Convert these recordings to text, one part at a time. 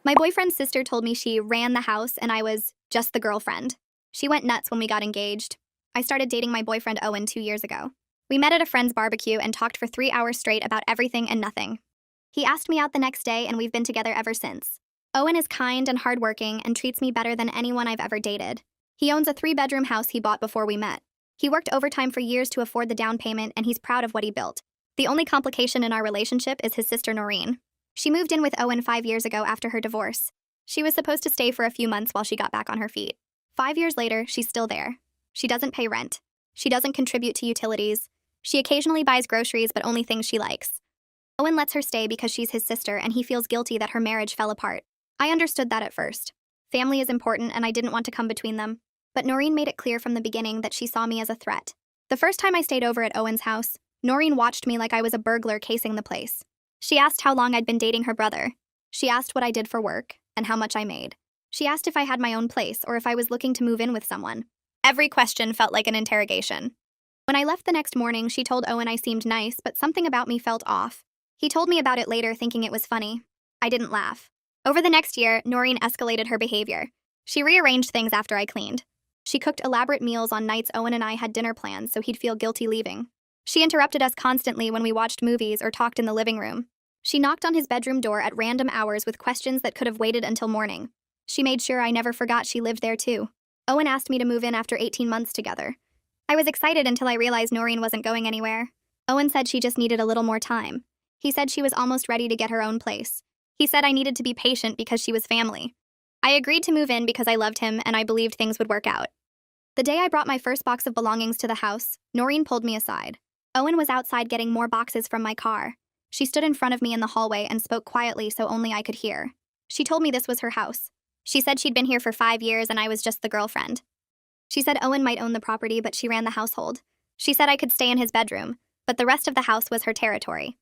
My boyfriend's sister told me she ran the house and I was just the girlfriend. She went nuts when we got engaged. I started dating my boyfriend Owen 2 years ago. We met at a friend's barbecue and talked for 3 hours straight about everything and nothing. He asked me out the next day and we've been together ever since. Owen is kind and hardworking and treats me better than anyone I've ever dated. He owns a 3-bedroom house he bought before we met. He worked overtime for years to afford the down payment and he's proud of what he built. The only complication in our relationship is his sister Noreen. She moved in with Owen 5 years ago after her divorce. She was supposed to stay for a few months while she got back on her feet. 5 years later, she's still there. She doesn't pay rent. She doesn't contribute to utilities. She occasionally buys groceries, but only things she likes. Owen lets her stay because she's his sister and he feels guilty that her marriage fell apart. I understood that at first. Family is important and I didn't want to come between them. But Noreen made it clear from the beginning that she saw me as a threat. The first time I stayed over at Owen's house, Noreen watched me like I was a burglar casing the place. She asked how long I'd been dating her brother. She asked what I did for work and how much I made. She asked if I had my own place or if I was looking to move in with someone. Every question felt like an interrogation. When I left the next morning, she told Owen I seemed nice, but something about me felt off. He told me about it later, thinking it was funny. I didn't laugh. Over the next year, Noreen escalated her behavior. She rearranged things after I cleaned. She cooked elaborate meals on nights Owen and I had dinner plans so he'd feel guilty leaving. She interrupted us constantly when we watched movies or talked in the living room. She knocked on his bedroom door at random hours with questions that could have waited until morning. She made sure I never forgot she lived there too. Owen asked me to move in after 18 months together. I was excited until I realized Noreen wasn't going anywhere. Owen said she just needed a little more time. He said she was almost ready to get her own place. He said I needed to be patient because she was family. I agreed to move in because I loved him and I believed things would work out. The day I brought my first box of belongings to the house, Noreen pulled me aside. Owen was outside getting more boxes from my car. She stood in front of me in the hallway and spoke quietly so only I could hear. She told me this was her house. She said she'd been here for 5 years and I was just the girlfriend. She said Owen might own the property, but she ran the household. She said I could stay in his bedroom, but the rest of the house was her territory.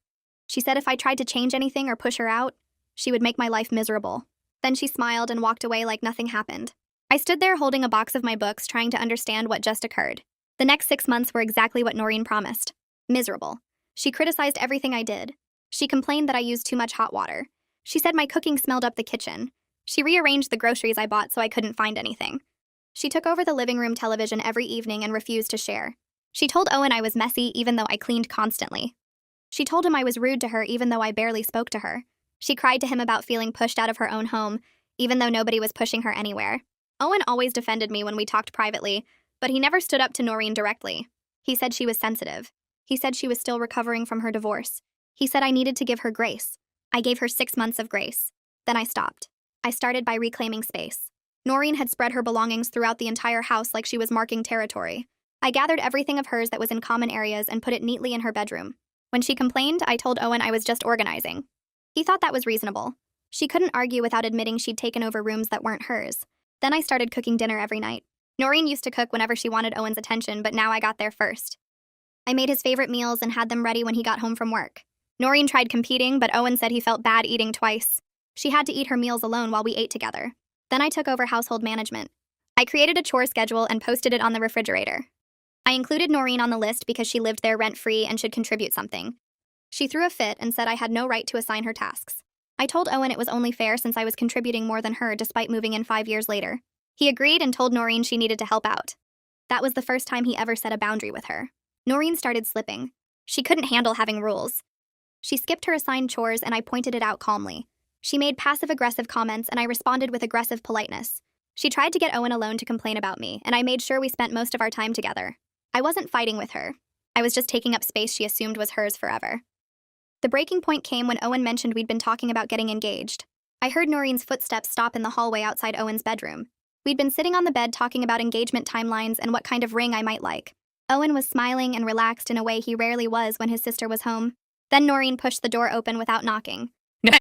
She said if I tried to change anything or push her out, she would make my life miserable. Then she smiled and walked away like nothing happened. I stood there holding a box of my books, trying to understand what just occurred. The next 6 months were exactly what Noreen promised. Miserable. She criticized everything I did. She complained that I used too much hot water. She said my cooking smelled up the kitchen. She rearranged the groceries I bought so I couldn't find anything. She took over the living room television every evening and refused to share. She told Owen I was messy even though I cleaned constantly. She told him I was rude to her even though I barely spoke to her. She cried to him about feeling pushed out of her own home, even though nobody was pushing her anywhere. Owen always defended me when we talked privately, but he never stood up to Noreen directly. He said she was sensitive. He said she was still recovering from her divorce. He said I needed to give her grace. I gave her 6 months of grace. Then I stopped. I started by reclaiming space. Noreen had spread her belongings throughout the entire house like she was marking territory. I gathered everything of hers that was in common areas and put it neatly in her bedroom. When she complained, I told Owen I was just organizing. He thought that was reasonable. She couldn't argue without admitting she'd taken over rooms that weren't hers. Then I started cooking dinner every night. Noreen used to cook whenever she wanted Owen's attention, but now I got there first. I made his favorite meals and had them ready when he got home from work. Noreen tried competing, but Owen said he felt bad eating twice. She had to eat her meals alone while we ate together. Then I took over household management. I created a chore schedule and posted it on the refrigerator. I included Noreen on the list because she lived there rent-free and should contribute something. She threw a fit and said I had no right to assign her tasks. I told Owen it was only fair since I was contributing more than her despite moving in 5 years later. He agreed and told Noreen she needed to help out. That was the first time he ever set a boundary with her. Noreen started slipping. She couldn't handle having rules. She skipped her assigned chores and I pointed it out calmly. She made passive-aggressive comments and I responded with aggressive politeness. She tried to get Owen alone to complain about me, and I made sure we spent most of our time together. I wasn't fighting with her. I was just taking up space she assumed was hers forever. The breaking point came when Owen mentioned we'd been talking about getting engaged. I heard Noreen's footsteps stop in the hallway outside Owen's bedroom. We'd been sitting on the bed talking about engagement timelines and what kind of ring I might like. Owen was smiling and relaxed in a way he rarely was when his sister was home. Then Noreen pushed the door open without knocking.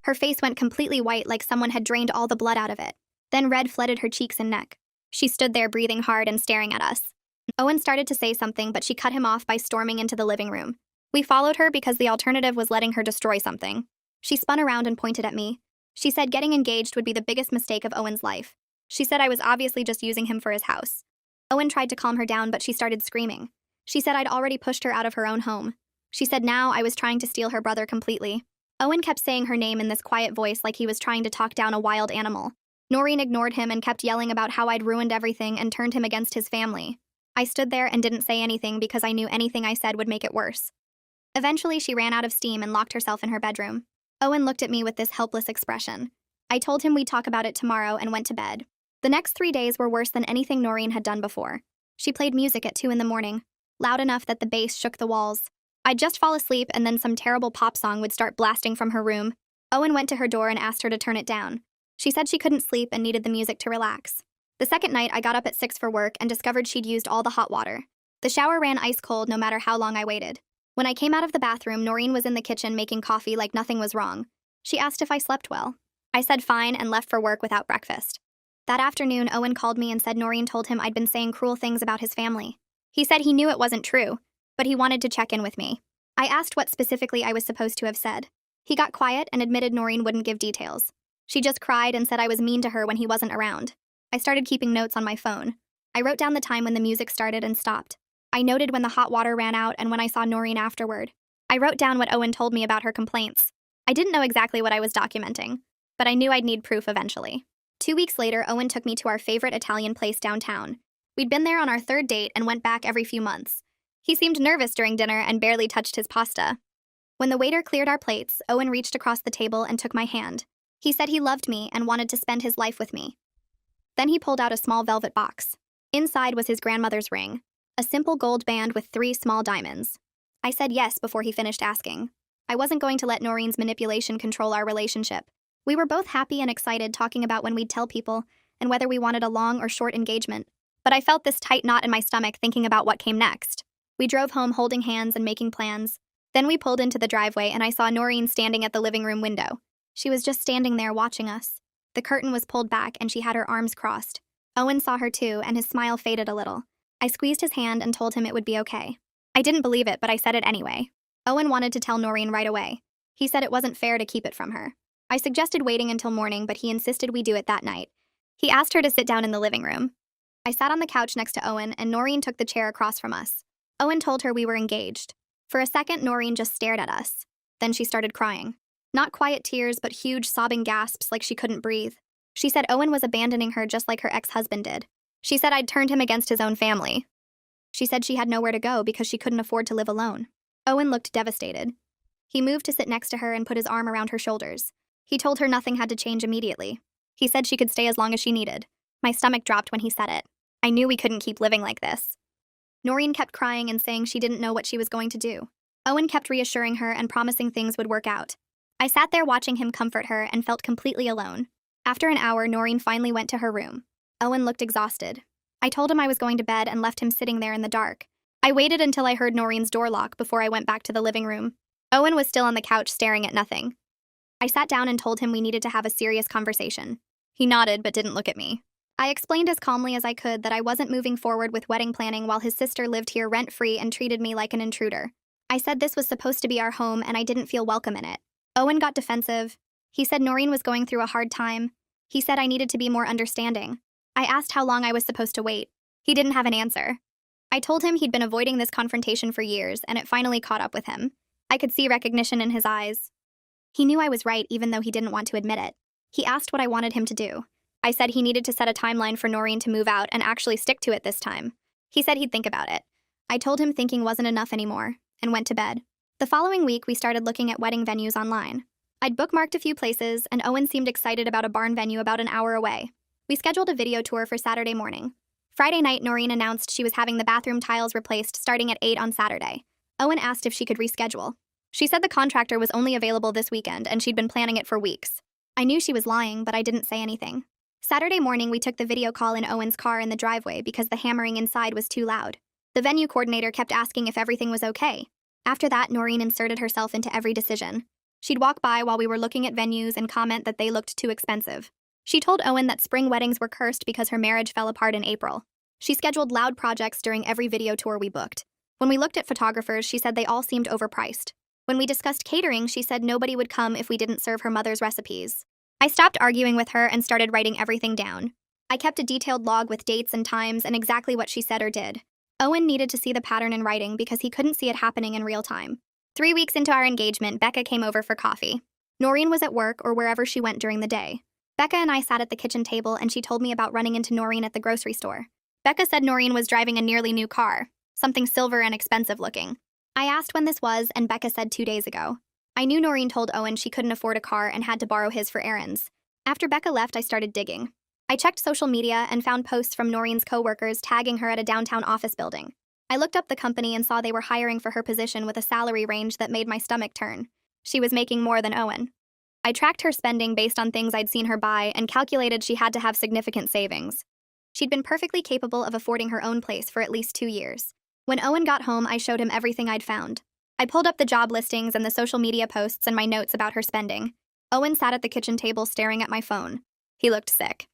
Her face went completely white like someone had drained all the blood out of it. Then red flooded her cheeks and neck. She stood there breathing hard and staring at us. Owen started to say something, but she cut him off by storming into the living room. We followed her because the alternative was letting her destroy something. She spun around and pointed at me. She said getting engaged would be the biggest mistake of Owen's life. She said I was obviously just using him for his house. Owen tried to calm her down, but she started screaming. She said I'd already pushed her out of her own home. She said now I was trying to steal her brother completely. Owen kept saying her name in this quiet voice like he was trying to talk down a wild animal. Noreen ignored him and kept yelling about how I'd ruined everything and turned him against his family. I stood there and didn't say anything because I knew anything I said would make it worse. Eventually, she ran out of steam and locked herself in her bedroom. Owen looked at me with this helpless expression. I told him we'd talk about it tomorrow and went to bed. The next 3 days were worse than anything Noreen had done before. She played music at 2 in the morning, loud enough that the bass shook the walls. I'd just fall asleep and then some terrible pop song would start blasting from her room. Owen went to her door and asked her to turn it down. She said she couldn't sleep and needed the music to relax. The second night, I got up at 6 for work and discovered she'd used all the hot water. The shower ran ice cold no matter how long I waited. When I came out of the bathroom, Noreen was in the kitchen making coffee like nothing was wrong. She asked if I slept well. I said fine and left for work without breakfast. That afternoon, Owen called me and said Noreen told him I'd been saying cruel things about his family. He said he knew it wasn't true, but he wanted to check in with me. I asked what specifically I was supposed to have said. He got quiet and admitted Noreen wouldn't give details. She just cried and said I was mean to her when he wasn't around. I started keeping notes on my phone. I wrote down the time when the music started and stopped. I noted when the hot water ran out and when I saw Noreen afterward. I wrote down what Owen told me about her complaints. I didn't know exactly what I was documenting, but I knew I'd need proof eventually. 2 weeks later, Owen took me to our favorite Italian place downtown. We'd been there on our 3rd date and went back every few months. He seemed nervous during dinner and barely touched his pasta. When the waiter cleared our plates, Owen reached across the table and took my hand. He said he loved me and wanted to spend his life with me. Then he pulled out a small velvet box. Inside was his grandmother's ring, a simple gold band with 3 small diamonds. I said yes before he finished asking. I wasn't going to let Noreen's manipulation control our relationship. We were both happy and excited talking about when we'd tell people and whether we wanted a long or short engagement. But I felt this tight knot in my stomach thinking about what came next. We drove home holding hands and making plans. Then we pulled into the driveway and I saw Noreen standing at the living room window. She was just standing there watching us. The curtain was pulled back and she had her arms crossed. Owen saw her too and his smile faded a little. I squeezed his hand and told him it would be okay. I didn't believe it, but I said it anyway. Owen wanted to tell Noreen right away. He said it wasn't fair to keep it from her. I suggested waiting until morning, but he insisted we do it that night. He asked her to sit down in the living room. I sat on the couch next to Owen and Noreen took the chair across from us. Owen told her we were engaged. For a second, Noreen just stared at us. Then she started crying. Not quiet tears, but huge sobbing gasps like she couldn't breathe. She said Owen was abandoning her just like her ex-husband did. She said I'd turned him against his own family. She said she had nowhere to go because she couldn't afford to live alone. Owen looked devastated. He moved to sit next to her and put his arm around her shoulders. He told her nothing had to change immediately. He said she could stay as long as she needed. My stomach dropped when he said it. I knew we couldn't keep living like this. Noreen kept crying and saying she didn't know what she was going to do. Owen kept reassuring her and promising things would work out. I sat there watching him comfort her and felt completely alone. After an hour, Noreen finally went to her room. Owen looked exhausted. I told him I was going to bed and left him sitting there in the dark. I waited until I heard Noreen's door lock before I went back to the living room. Owen was still on the couch staring at nothing. I sat down and told him we needed to have a serious conversation. He nodded but didn't look at me. I explained as calmly as I could that I wasn't moving forward with wedding planning while his sister lived here rent-free and treated me like an intruder. I said this was supposed to be our home and I didn't feel welcome in it. Owen got defensive. He said Noreen was going through a hard time. He said I needed to be more understanding. I asked how long I was supposed to wait. He didn't have an answer. I told him he'd been avoiding this confrontation for years and it finally caught up with him. I could see recognition in his eyes. He knew I was right even though he didn't want to admit it. He asked what I wanted him to do. I said he needed to set a timeline for Noreen to move out and actually stick to it this time. He said he'd think about it. I told him thinking wasn't enough anymore and went to bed. The following week, we started looking at wedding venues online. I'd bookmarked a few places and Owen seemed excited about a barn venue about an hour away. We scheduled a video tour for Saturday morning. Friday night, Noreen announced she was having the bathroom tiles replaced starting at 8 on Saturday. Owen asked if she could reschedule. She said the contractor was only available this weekend and she'd been planning it for weeks. I knew she was lying, but I didn't say anything. Saturday morning, we took the video call in Owen's car in the driveway because the hammering inside was too loud. The venue coordinator kept asking if everything was okay. After that, Noreen inserted herself into every decision. She'd walk by while we were looking at venues and comment that they looked too expensive. She told Owen that spring weddings were cursed because her marriage fell apart in April. She scheduled loud projects during every video tour we booked. When we looked at photographers, she said they all seemed overpriced. When we discussed catering, she said nobody would come if we didn't serve her mother's recipes. I stopped arguing with her and started writing everything down. I kept a detailed log with dates and times and exactly what she said or did. Owen needed to see the pattern in writing because he couldn't see it happening in real time. 3 weeks into our engagement, Becca came over for coffee. Noreen was at work or wherever she went during the day. Becca and I sat at the kitchen table and she told me about running into Noreen at the grocery store. Becca said Noreen was driving a nearly new car, something silver and expensive looking. I asked when this was and Becca said 2 days ago. I knew Noreen told Owen she couldn't afford a car and had to borrow his for errands. After Becca left, I started digging. I checked social media and found posts from Noreen's coworkers tagging her at a downtown office building. I looked up the company and saw they were hiring for her position with a salary range that made my stomach turn. She was making more than Owen. I tracked her spending based on things I'd seen her buy and calculated she had to have significant savings. She'd been perfectly capable of affording her own place for at least 2 years. When Owen got home, I showed him everything I'd found. I pulled up the job listings and the social media posts and my notes about her spending. Owen sat at the kitchen table staring at my phone. He looked sick.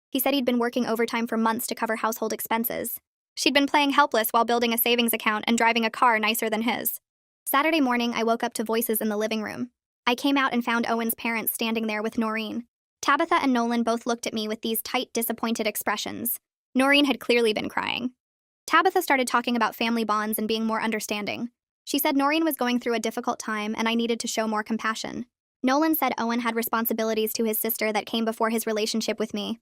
He said he'd been working overtime for months to cover household expenses. She'd been playing helpless while building a savings account and driving a car nicer than his. Saturday morning, I woke up to voices in the living room. I came out and found Owen's parents standing there with Noreen. Tabitha and Nolan both looked at me with these tight, disappointed expressions. Noreen had clearly been crying. Tabitha started talking about family bonds and being more understanding. She said Noreen was going through a difficult time and I needed to show more compassion. Nolan said Owen had responsibilities to his sister that came before his relationship with me.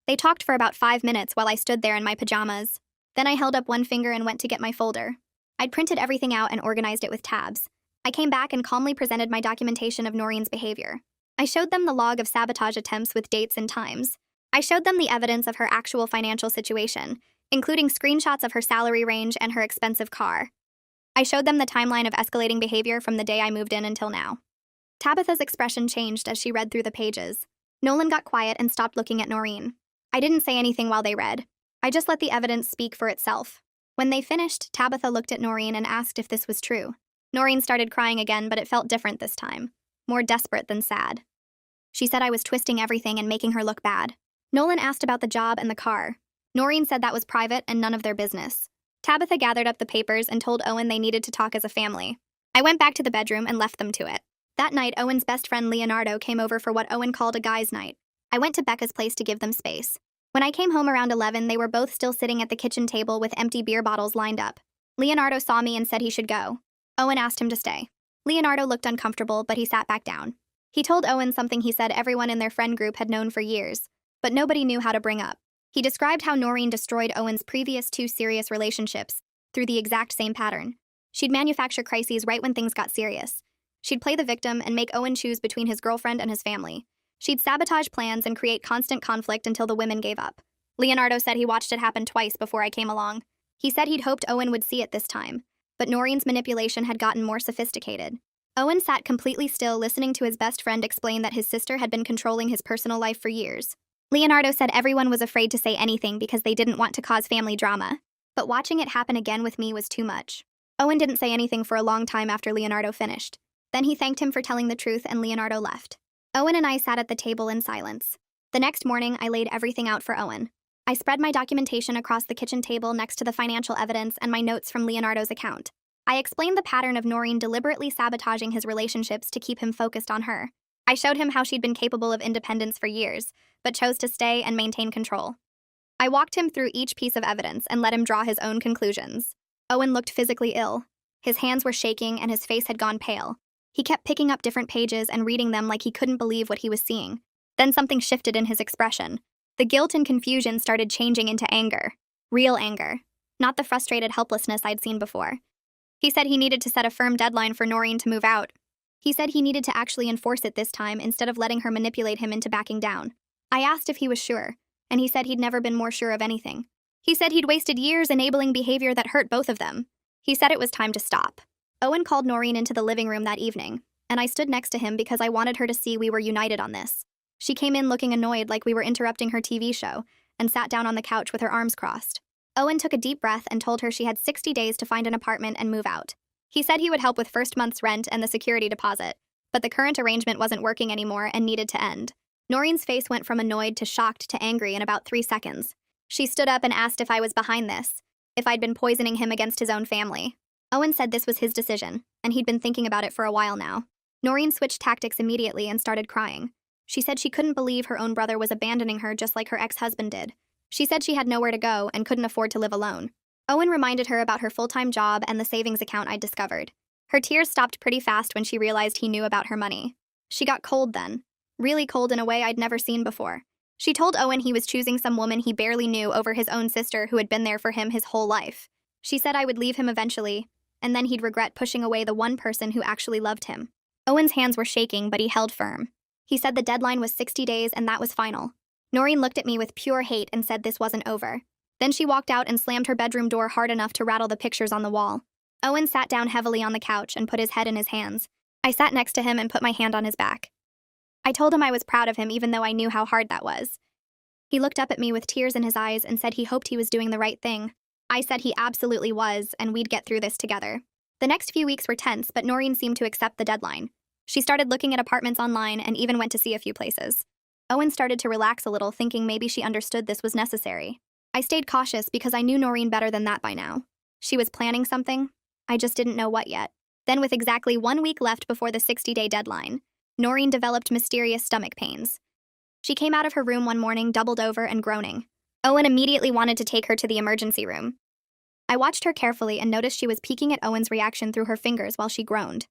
They talked for about 5 minutes while I stood there in my pajamas. Then I held up one finger and went to get my folder. I'd printed everything out and organized it with tabs. I came back and calmly presented my documentation of Noreen's behavior. I showed them the log of sabotage attempts with dates and times. I showed them the evidence of her actual financial situation, including screenshots of her salary range and her expensive car. I showed them the timeline of escalating behavior from the day I moved in until now. Tabitha's expression changed as she read through the pages. Nolan got quiet and stopped looking at Noreen. I didn't say anything while they read. I just let the evidence speak for itself. When they finished, Tabitha looked at Noreen and asked if this was true. Noreen started crying again, but it felt different this time. More desperate than sad. She said I was twisting everything and making her look bad. Nolan asked about the job and the car. Noreen said that was private and none of their business. Tabitha gathered up the papers and told Owen they needed to talk as a family. I went back to the bedroom and left them to it. That night, Owen's best friend Leonardo came over for what Owen called a guy's night. I went to Becca's place to give them space. When I came home around 11, they were both still sitting at the kitchen table with empty beer bottles lined up. Leonardo saw me and said he should go. Owen asked him to stay. Leonardo looked uncomfortable, but he sat back down. He told Owen something he said everyone in their friend group had known for years, but nobody knew how to bring up. He described how Noreen destroyed Owen's previous 2 serious relationships through the exact same pattern. She'd manufacture crises right when things got serious. She'd play the victim and make Owen choose between his girlfriend and his family. She'd sabotage plans and create constant conflict until the women gave up. Leonardo said he watched it happen twice before I came along. He said he'd hoped Owen would see it this time, but Noreen's manipulation had gotten more sophisticated. Owen sat completely still, listening to his best friend explain that his sister had been controlling his personal life for years. Leonardo said everyone was afraid to say anything because they didn't want to cause family drama, but watching it happen again with me was too much. Owen didn't say anything for a long time after Leonardo finished. Then he thanked him for telling the truth and Leonardo left. Owen and I sat at the table in silence. The next morning, I laid everything out for Owen. I spread my documentation across the kitchen table next to the financial evidence and my notes from Leonardo's account. I explained the pattern of Noreen deliberately sabotaging his relationships to keep him focused on her. I showed him how she'd been capable of independence for years, but chose to stay and maintain control. I walked him through each piece of evidence and let him draw his own conclusions. Owen looked physically ill. His hands were shaking and his face had gone pale. He kept picking up different pages and reading them like he couldn't believe what he was seeing. Then something shifted in his expression. The guilt and confusion started changing into anger. Real anger. Not the frustrated helplessness I'd seen before. He said he needed to set a firm deadline for Noreen to move out. He said he needed to actually enforce it this time instead of letting her manipulate him into backing down. I asked if he was sure, and he said he'd never been more sure of anything. He said he'd wasted years enabling behavior that hurt both of them. He said it was time to stop. Owen called Noreen into the living room that evening, and I stood next to him because I wanted her to see we were united on this. She came in looking annoyed like we were interrupting her TV show, and sat down on the couch with her arms crossed. Owen took a deep breath and told her she had 60 days to find an apartment and move out. He said he would help with first month's rent and the security deposit, but the current arrangement wasn't working anymore and needed to end. Noreen's face went from annoyed to shocked to angry in about 3 seconds. She stood up and asked if I was behind this, if I'd been poisoning him against his own family. Owen said this was his decision, and he'd been thinking about it for a while now. Noreen switched tactics immediately and started crying. She said she couldn't believe her own brother was abandoning her just like her ex-husband did. She said she had nowhere to go and couldn't afford to live alone. Owen reminded her about her full-time job and the savings account I'd discovered. Her tears stopped pretty fast when she realized he knew about her money. She got cold then. Really cold in a way I'd never seen before. She told Owen he was choosing some woman he barely knew over his own sister who had been there for him his whole life. She said I would leave him eventually, and then he'd regret pushing away the one person who actually loved him. Owen's hands were shaking, but he held firm. He said the deadline was 60 days and that was final. Noreen looked at me with pure hate and said this wasn't over. Then she walked out and slammed her bedroom door hard enough to rattle the pictures on the wall. Owen sat down heavily on the couch and put his head in his hands. I sat next to him and put my hand on his back. I told him I was proud of him even though I knew how hard that was. He looked up at me with tears in his eyes and said he hoped he was doing the right thing. I said he absolutely was, and we'd get through this together. The next few weeks were tense, but Noreen seemed to accept the deadline. She started looking at apartments online and even went to see a few places. Owen started to relax a little, thinking maybe she understood this was necessary. I stayed cautious because I knew Noreen better than that by now. She was planning something. I just didn't know what yet. Then, with exactly 1 week left before the 60-day deadline, Noreen developed mysterious stomach pains. She came out of her room one morning, doubled over and groaning. Owen immediately wanted to take her to the emergency room. I watched her carefully and noticed she was peeking at Owen's reaction through her fingers while she groaned.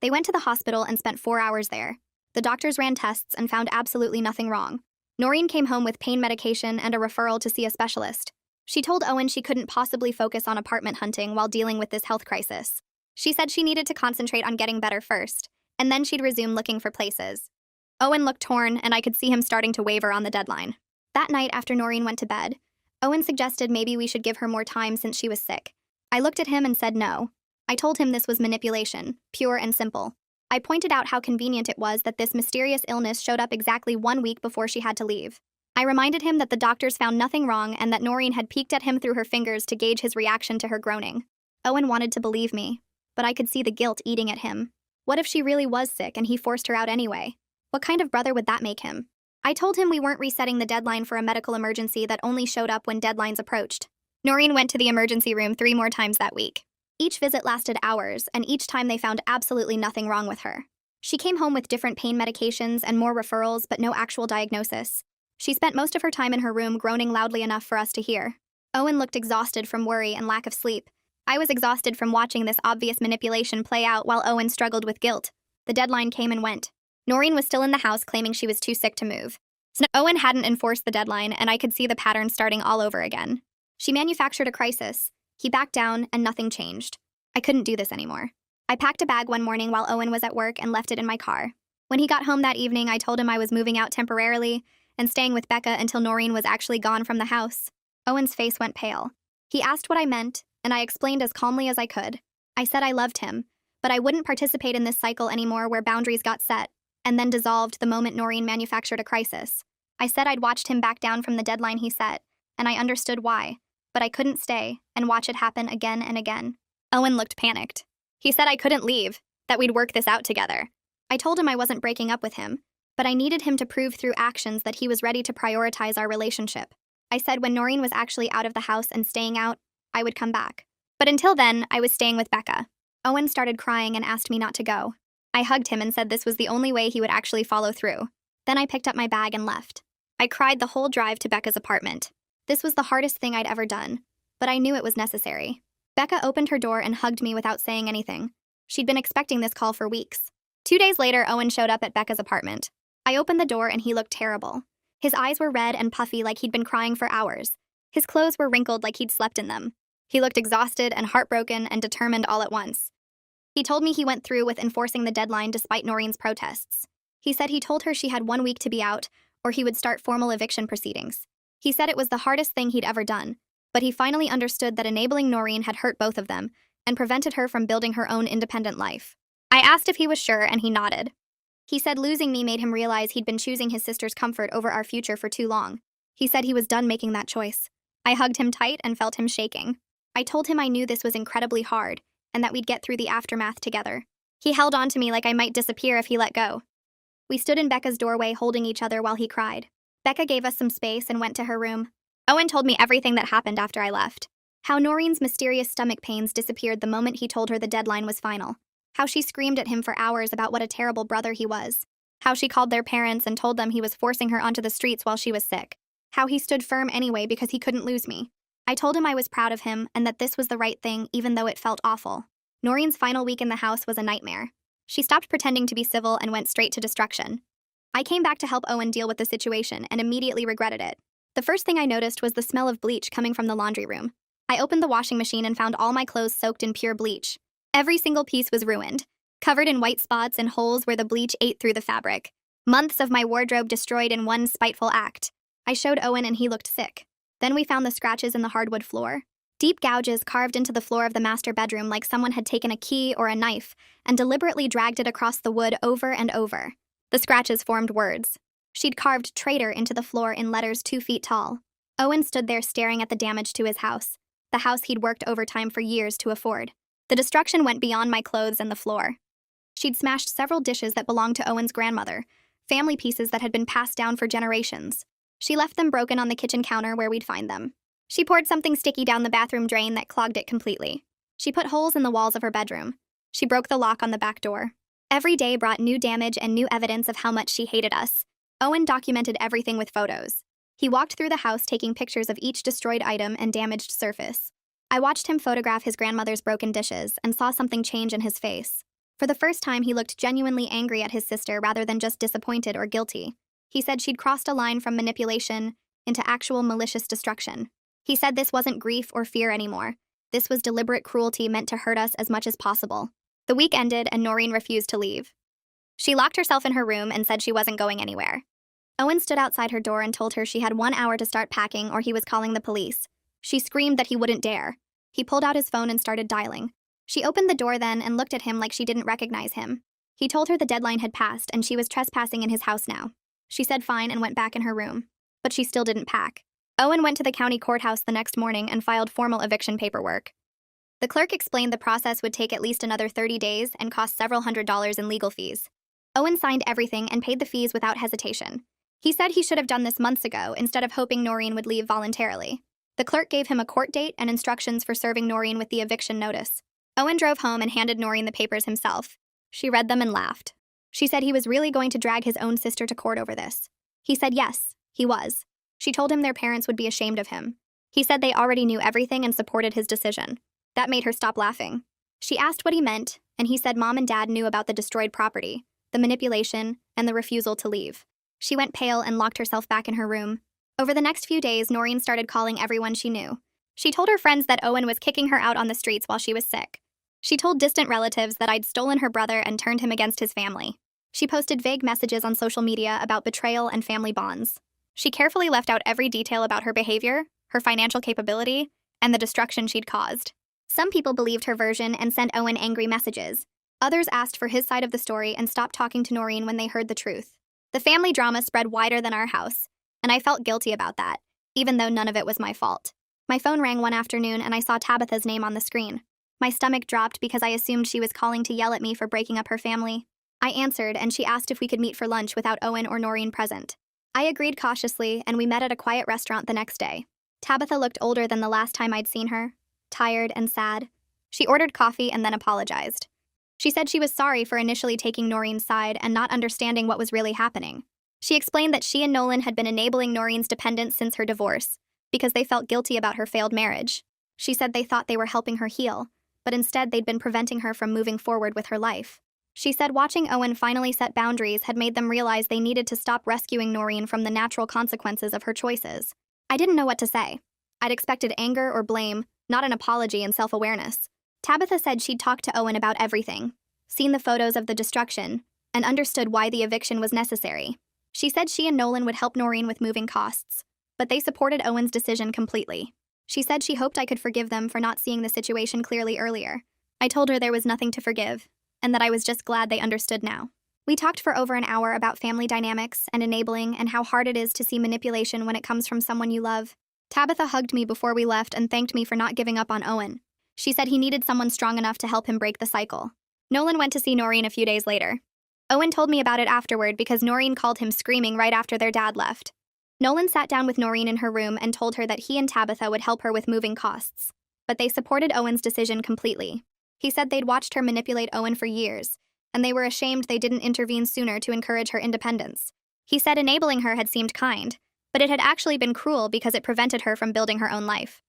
They went to the hospital and spent 4 hours there. The doctors ran tests and found absolutely nothing wrong. Noreen came home with pain medication and a referral to see a specialist. She told Owen she couldn't possibly focus on apartment hunting while dealing with this health crisis. She said she needed to concentrate on getting better first, and then she'd resume looking for places. Owen looked torn, and I could see him starting to waver on the deadline. That night, after Noreen went to bed, Owen suggested maybe we should give her more time since she was sick. I looked at him and said no. I told him this was manipulation, pure and simple. I pointed out how convenient it was that this mysterious illness showed up exactly 1 week before she had to leave. I reminded him that the doctors found nothing wrong and that Noreen had peeked at him through her fingers to gauge his reaction to her groaning. Owen wanted to believe me, but I could see the guilt eating at him. What if she really was sick and he forced her out anyway? What kind of brother would that make him? I told him we weren't resetting the deadline for a medical emergency that only showed up when deadlines approached. Noreen went to the emergency room 3 more times that week. Each visit lasted hours, and each time they found absolutely nothing wrong with her. She came home with different pain medications and more referrals, but no actual diagnosis. She spent most of her time in her room groaning loudly enough for us to hear. Owen looked exhausted from worry and lack of sleep. I was exhausted from watching this obvious manipulation play out while Owen struggled with guilt. The deadline came and went. Noreen was still in the house, claiming she was too sick to move. Owen hadn't enforced the deadline, and I could see the pattern starting all over again. She manufactured a crisis. He backed down, and nothing changed. I couldn't do this anymore. I packed a bag one morning while Owen was at work and left it in my car. When he got home that evening, I told him I was moving out temporarily and staying with Becca until Noreen was actually gone from the house. Owen's face went pale. He asked what I meant, and I explained as calmly as I could. I said I loved him, but I wouldn't participate in this cycle anymore where boundaries got set and then dissolved the moment Noreen manufactured a crisis. I said I'd watched him back down from the deadline he set, and I understood why, but I couldn't stay and watch it happen again and again. Owen looked panicked. He said I couldn't leave, that we'd work this out together. I told him I wasn't breaking up with him, but I needed him to prove through actions that he was ready to prioritize our relationship. I said when Noreen was actually out of the house and staying out, I would come back. But until then, I was staying with Becca. Owen started crying and asked me not to go. I hugged him and said this was the only way he would actually follow through. Then I picked up my bag and left. I cried the whole drive to Becca's apartment. This was the hardest thing I'd ever done, but I knew it was necessary. Becca opened her door and hugged me without saying anything. She'd been expecting this call for weeks. 2 days later, Owen showed up at Becca's apartment. I opened the door and he looked terrible. His eyes were red and puffy like he'd been crying for hours. His clothes were wrinkled like he'd slept in them. He looked exhausted and heartbroken and determined all at once. He told me he went through with enforcing the deadline despite Noreen's protests. He said he told her she had 1 week to be out, or he would start formal eviction proceedings. He said it was the hardest thing he'd ever done, but he finally understood that enabling Noreen had hurt both of them and prevented her from building her own independent life. I asked if he was sure, and he nodded. He said losing me made him realize he'd been choosing his sister's comfort over our future for too long. He said he was done making that choice. I hugged him tight and felt him shaking. I told him I knew this was incredibly hard, and that we'd get through the aftermath together. He held on to me like I might disappear if he let go. We stood in Becca's doorway holding each other while he cried. Becca gave us some space and went to her room. Owen told me everything that happened after I left. How Noreen's mysterious stomach pains disappeared the moment he told her the deadline was final. How she screamed at him for hours about what a terrible brother he was. How she called their parents and told them he was forcing her onto the streets while she was sick. How he stood firm anyway because he couldn't lose me. I told him I was proud of him and that this was the right thing even though it felt awful. Noreen's final week in the house was a nightmare. She stopped pretending to be civil and went straight to destruction. I came back to help Owen deal with the situation and immediately regretted it. The first thing I noticed was the smell of bleach coming from the laundry room. I opened the washing machine and found all my clothes soaked in pure bleach. Every single piece was ruined, covered in white spots and holes where the bleach ate through the fabric. Months of my wardrobe destroyed in one spiteful act. I showed Owen and he looked sick. Then we found the scratches in the hardwood floor. Deep gouges carved into the floor of the master bedroom like someone had taken a key or a knife and deliberately dragged it across the wood over and over. The scratches formed words. She'd carved traitor into the floor in letters 2 feet tall. Owen stood there staring at the damage to his house, the house he'd worked overtime for years to afford. The destruction went beyond my clothes and the floor. She'd smashed several dishes that belonged to Owen's grandmother, family pieces that had been passed down for generations. She left them broken on the kitchen counter where we'd find them. She poured something sticky down the bathroom drain that clogged it completely. She put holes in the walls of her bedroom. She broke the lock on the back door. Every day brought new damage and new evidence of how much she hated us. Owen documented everything with photos. He walked through the house taking pictures of each destroyed item and damaged surface. I watched him photograph his grandmother's broken dishes and saw something change in his face. For the first time, he looked genuinely angry at his sister rather than just disappointed or guilty. He said she'd crossed a line from manipulation into actual malicious destruction. He said this wasn't grief or fear anymore. This was deliberate cruelty meant to hurt us as much as possible. The week ended and Noreen refused to leave. She locked herself in her room and said she wasn't going anywhere. Owen stood outside her door and told her she had 1 hour to start packing or he was calling the police. She screamed that he wouldn't dare. He pulled out his phone and started dialing. She opened the door then and looked at him like she didn't recognize him. He told her the deadline had passed and she was trespassing in his house now. She said fine and went back in her room. But she still didn't pack. Owen went to the county courthouse the next morning and filed formal eviction paperwork. The clerk explained the process would take at least another 30 days and cost several $100s in legal fees. Owen signed everything and paid the fees without hesitation. He said he should have done this months ago instead of hoping Noreen would leave voluntarily. The clerk gave him a court date and instructions for serving Noreen with the eviction notice. Owen drove home and handed Noreen the papers himself. She read them and laughed. She said he was really going to drag his own sister to court over this. He said yes, he was. She told him their parents would be ashamed of him. He said they already knew everything and supported his decision. That made her stop laughing. She asked what he meant, and he said Mom and Dad knew about the destroyed property, the manipulation, and the refusal to leave. She went pale and locked herself back in her room. Over the next few days, Noreen started calling everyone she knew. She told her friends that Owen was kicking her out on the streets while she was sick. She told distant relatives that I'd stolen her brother and turned him against his family. She posted vague messages on social media about betrayal and family bonds. She carefully left out every detail about her behavior, her financial capability, and the destruction she'd caused. Some people believed her version and sent Owen angry messages. Others asked for his side of the story and stopped talking to Noreen when they heard the truth. The family drama spread wider than our house, and I felt guilty about that, even though none of it was my fault. My phone rang one afternoon and I saw Tabitha's name on the screen. My stomach dropped because I assumed she was calling to yell at me for breaking up her family. I answered and she asked if we could meet for lunch without Owen or Noreen present. I agreed cautiously and we met at a quiet restaurant the next day. Tabitha looked older than the last time I'd seen her, tired and sad. She ordered coffee and then apologized. She said she was sorry for initially taking Noreen's side and not understanding what was really happening. She explained that she and Nolan had been enabling Noreen's dependence since her divorce, because they felt guilty about her failed marriage. She said they thought they were helping her heal, but instead they'd been preventing her from moving forward with her life. She said watching Owen finally set boundaries had made them realize they needed to stop rescuing Noreen from the natural consequences of her choices. I didn't know what to say. I'd expected anger or blame, not an apology and self-awareness. Tabitha said she'd talked to Owen about everything, seen the photos of the destruction, and understood why the eviction was necessary. She said she and Nolan would help Noreen with moving costs, but they supported Owen's decision completely. She said she hoped I could forgive them for not seeing the situation clearly earlier. I told her there was nothing to forgive, and that I was just glad they understood now. We talked for over an hour about family dynamics and enabling and how hard it is to see manipulation when it comes from someone you love. Tabitha hugged me before we left and thanked me for not giving up on Owen. She said he needed someone strong enough to help him break the cycle. Nolan went to see Noreen a few days later. Owen told me about it afterward because Noreen called him screaming right after their dad left. Nolan sat down with Noreen in her room and told her that he and Tabitha would help her with moving costs, but they supported Owen's decision completely. He said they'd watched her manipulate Owen for years, and they were ashamed they didn't intervene sooner to encourage her independence. He said enabling her had seemed kind, but it had actually been cruel because it prevented her from building her own life.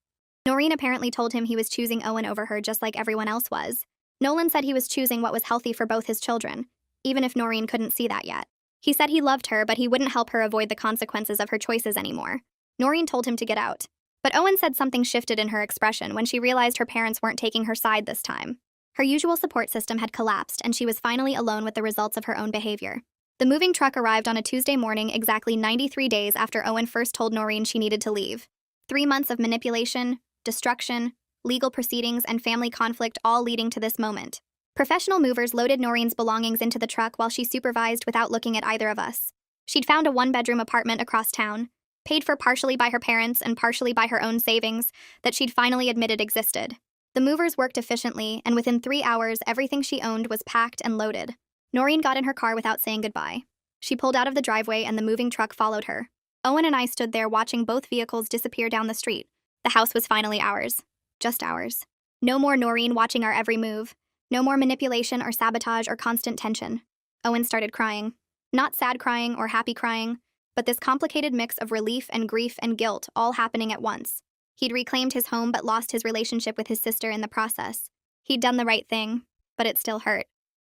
Noreen apparently told him he was choosing Owen over her just like everyone else was, Nolan said he was choosing what was healthy for both his children, even if Noreen couldn't see that yet. He said he loved her, but he wouldn't help her avoid the consequences of her choices anymore. Noreen told him to get out. But Owen said something shifted in her expression when she realized her parents weren't taking her side this time. Her usual support system had collapsed, and she was finally alone with the results of her own behavior. The moving truck arrived on a Tuesday morning exactly 93 days after Owen first told Noreen she needed to leave. 3 months of manipulation, destruction, legal proceedings, and family conflict all leading to this moment. Professional movers loaded Noreen's belongings into the truck while she supervised without looking at either of us. She'd found a 1-bedroom apartment across town, paid for partially by her parents and partially by her own savings, that she'd finally admitted existed. The movers worked efficiently, and within 3 hours, everything she owned was packed and loaded. Noreen got in her car without saying goodbye. She pulled out of the driveway and the moving truck followed her. Owen and I stood there watching both vehicles disappear down the street. The house was finally ours. Just ours. No more Noreen watching our every move. No more manipulation or sabotage or constant tension. Owen started crying. Not sad crying or happy crying, but this complicated mix of relief and grief and guilt all happening at once. He'd reclaimed his home but lost his relationship with his sister in the process. He'd done the right thing, but it still hurt.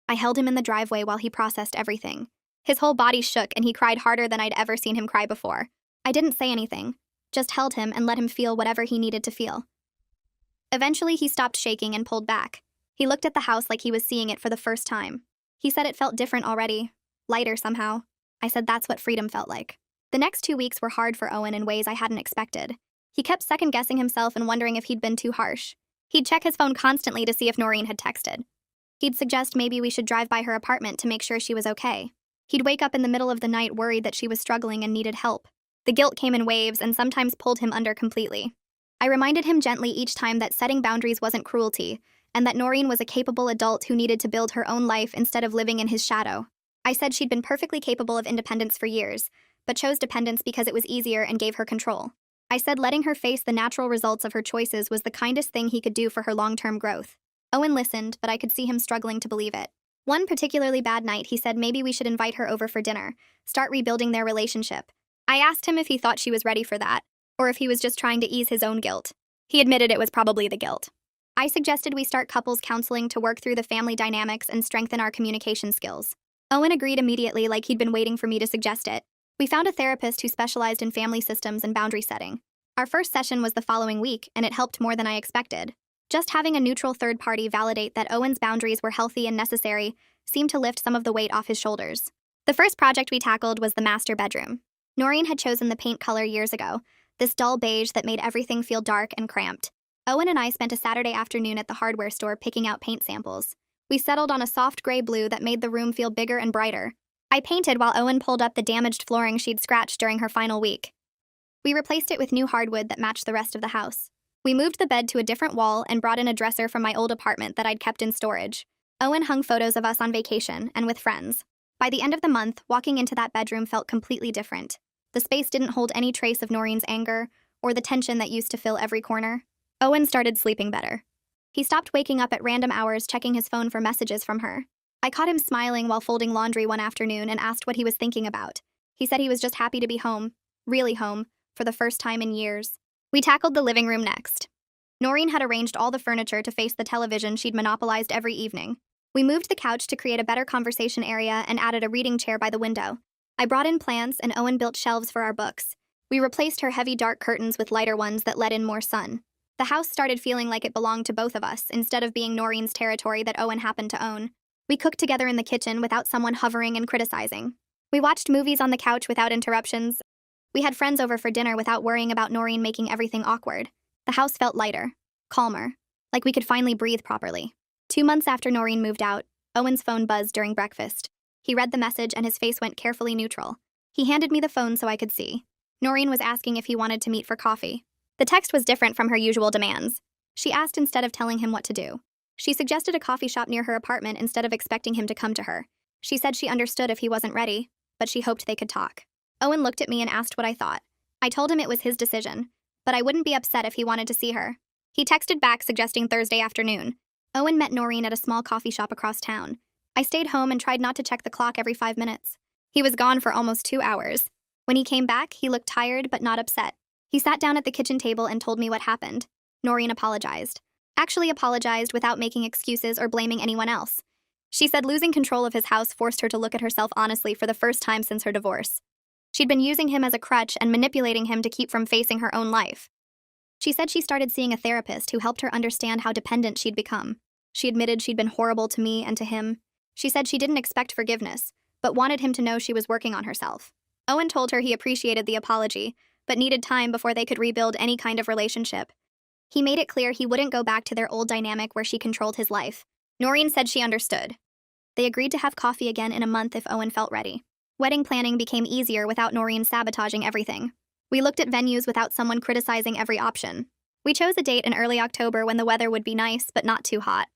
I held him in the driveway while he processed everything. His whole body shook and he cried harder than I'd ever seen him cry before. I didn't say anything, just held him and let him feel whatever he needed to feel. Eventually he stopped shaking and pulled back. He looked at the house like he was seeing it for the first time. He said it felt different already, lighter somehow. I said that's what freedom felt like. The next 2 weeks were hard for Owen in ways I hadn't expected. He kept second-guessing himself and wondering if he'd been too harsh. He'd check his phone constantly to see if Noreen had texted. He'd suggest maybe we should drive by her apartment to make sure she was okay. He'd wake up in the middle of the night worried that she was struggling and needed help. The guilt came in waves and sometimes pulled him under completely. I reminded him gently each time that setting boundaries wasn't cruelty, and that Noreen was a capable adult who needed to build her own life instead of living in his shadow. I said she'd been perfectly capable of independence for years, but chose dependence because it was easier and gave her control. I said letting her face the natural results of her choices was the kindest thing he could do for her long-term growth. Owen listened, but I could see him struggling to believe it. One particularly bad night, he said maybe we should invite her over for dinner, start rebuilding their relationship. I asked him if he thought she was ready for that, or if he was just trying to ease his own guilt. He admitted it was probably the guilt. I suggested we start couples counseling to work through the family dynamics and strengthen our communication skills. Owen agreed immediately, like he'd been waiting for me to suggest it. We found a therapist who specialized in family systems and boundary setting. Our first session was the following week, and it helped more than I expected. Just having a neutral third party validate that Owen's boundaries were healthy and necessary seemed to lift some of the weight off his shoulders. The first project we tackled was the master bedroom. Noreen had chosen the paint color years ago, this dull beige that made everything feel dark and cramped. Owen and I spent a Saturday afternoon at the hardware store picking out paint samples. We settled on a soft gray blue that made the room feel bigger and brighter. I painted while Owen pulled up the damaged flooring she'd scratched during her final week. We replaced it with new hardwood that matched the rest of the house. We moved the bed to a different wall and brought in a dresser from my old apartment that I'd kept in storage. Owen hung photos of us on vacation and with friends. By the end of the month, walking into that bedroom felt completely different. The space didn't hold any trace of Noreen's anger or the tension that used to fill every corner. Owen started sleeping better. He stopped waking up at random hours checking his phone for messages from her. I caught him smiling while folding laundry one afternoon and asked what he was thinking about. He said he was just happy to be home, really home, for the first time in years. We tackled the living room next. Noreen had arranged all the furniture to face the television she'd monopolized every evening. We moved the couch to create a better conversation area and added a reading chair by the window. I brought in plants and Owen built shelves for our books. We replaced her heavy dark curtains with lighter ones that let in more sun. The house started feeling like it belonged to both of us, instead of being Noreen's territory that Owen happened to own. We cooked together in the kitchen without someone hovering and criticizing. We watched movies on the couch without interruptions. We had friends over for dinner without worrying about Noreen making everything awkward. The house felt lighter, calmer, like we could finally breathe properly. 2 months after Noreen moved out, Owen's phone buzzed during breakfast. He read the message and his face went carefully neutral. He handed me the phone so I could see. Noreen was asking if he wanted to meet for coffee. The text was different from her usual demands. She asked instead of telling him what to do. She suggested a coffee shop near her apartment instead of expecting him to come to her. She said she understood if he wasn't ready, but she hoped they could talk. Owen looked at me and asked what I thought. I told him it was his decision, but I wouldn't be upset if he wanted to see her. He texted back suggesting Thursday afternoon. Owen met Noreen at a small coffee shop across town. I stayed home and tried not to check the clock every 5 minutes. He was gone for almost 2 hours. When he came back, he looked tired but not upset. He sat down at the kitchen table and told me what happened. Noreen apologized. actually apologized without making excuses or blaming anyone else. She said losing control of his house forced her to look at herself honestly for the first time since her divorce. She'd been using him as a crutch and manipulating him to keep from facing her own life. She said she started seeing a therapist who helped her understand how dependent she'd become. She admitted she'd been horrible to me and to him. She said she didn't expect forgiveness, but wanted him to know she was working on herself. Owen told her he appreciated the apology, but needed time before they could rebuild any kind of relationship. He made it clear he wouldn't go back to their old dynamic where she controlled his life. Noreen said she understood. They agreed to have coffee again in a month if Owen felt ready. Wedding planning became easier without Noreen sabotaging everything. We looked at venues without someone criticizing every option. We chose a date in early October when the weather would be nice but not too hot.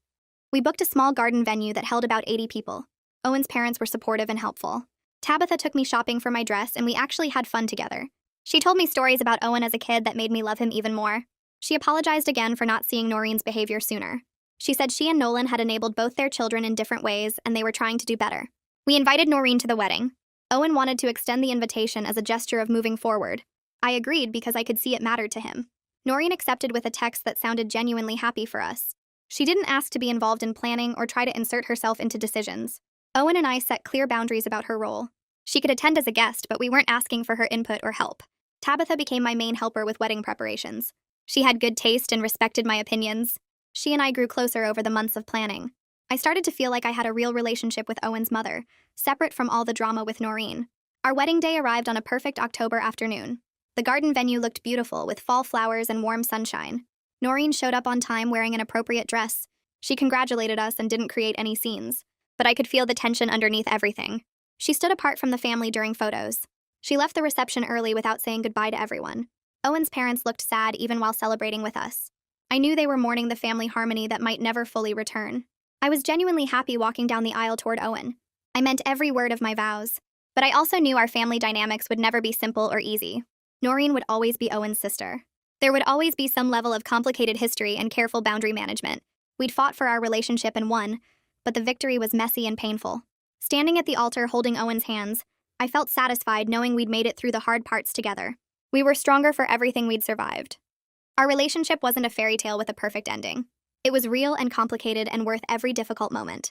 We booked a small garden venue that held about 80 people. Owen's parents were supportive and helpful. Tabitha took me shopping for my dress and we actually had fun together. She told me stories about Owen as a kid that made me love him even more. She apologized again for not seeing Noreen's behavior sooner. She said she and Nolan had enabled both their children in different ways and they were trying to do better. We invited Noreen to the wedding. Owen wanted to extend the invitation as a gesture of moving forward. I agreed because I could see it mattered to him. Noreen accepted with a text that sounded genuinely happy for us. She didn't ask to be involved in planning or try to insert herself into decisions. Owen and I set clear boundaries about her role. She could attend as a guest, but we weren't asking for her input or help. Tabitha became my main helper with wedding preparations. She had good taste and respected my opinions. She and I grew closer over the months of planning. I started to feel like I had a real relationship with Owen's mother, separate from all the drama with Noreen. Our wedding day arrived on a perfect October afternoon. The garden venue looked beautiful with fall flowers and warm sunshine. Noreen showed up on time wearing an appropriate dress. She congratulated us and didn't create any scenes, but I could feel the tension underneath everything. She stood apart from the family during photos. She left the reception early without saying goodbye to everyone. Owen's parents looked sad even while celebrating with us. I knew they were mourning the family harmony that might never fully return. I was genuinely happy walking down the aisle toward Owen. I meant every word of my vows. But I also knew our family dynamics would never be simple or easy. Noreen would always be Owen's sister. There would always be some level of complicated history and careful boundary management. We'd fought for our relationship and won, but the victory was messy and painful. Standing at the altar holding Owen's hands, I felt satisfied knowing we'd made it through the hard parts together. We were stronger for everything we'd survived. Our relationship wasn't a fairy tale with a perfect ending. It was real and complicated and worth every difficult moment.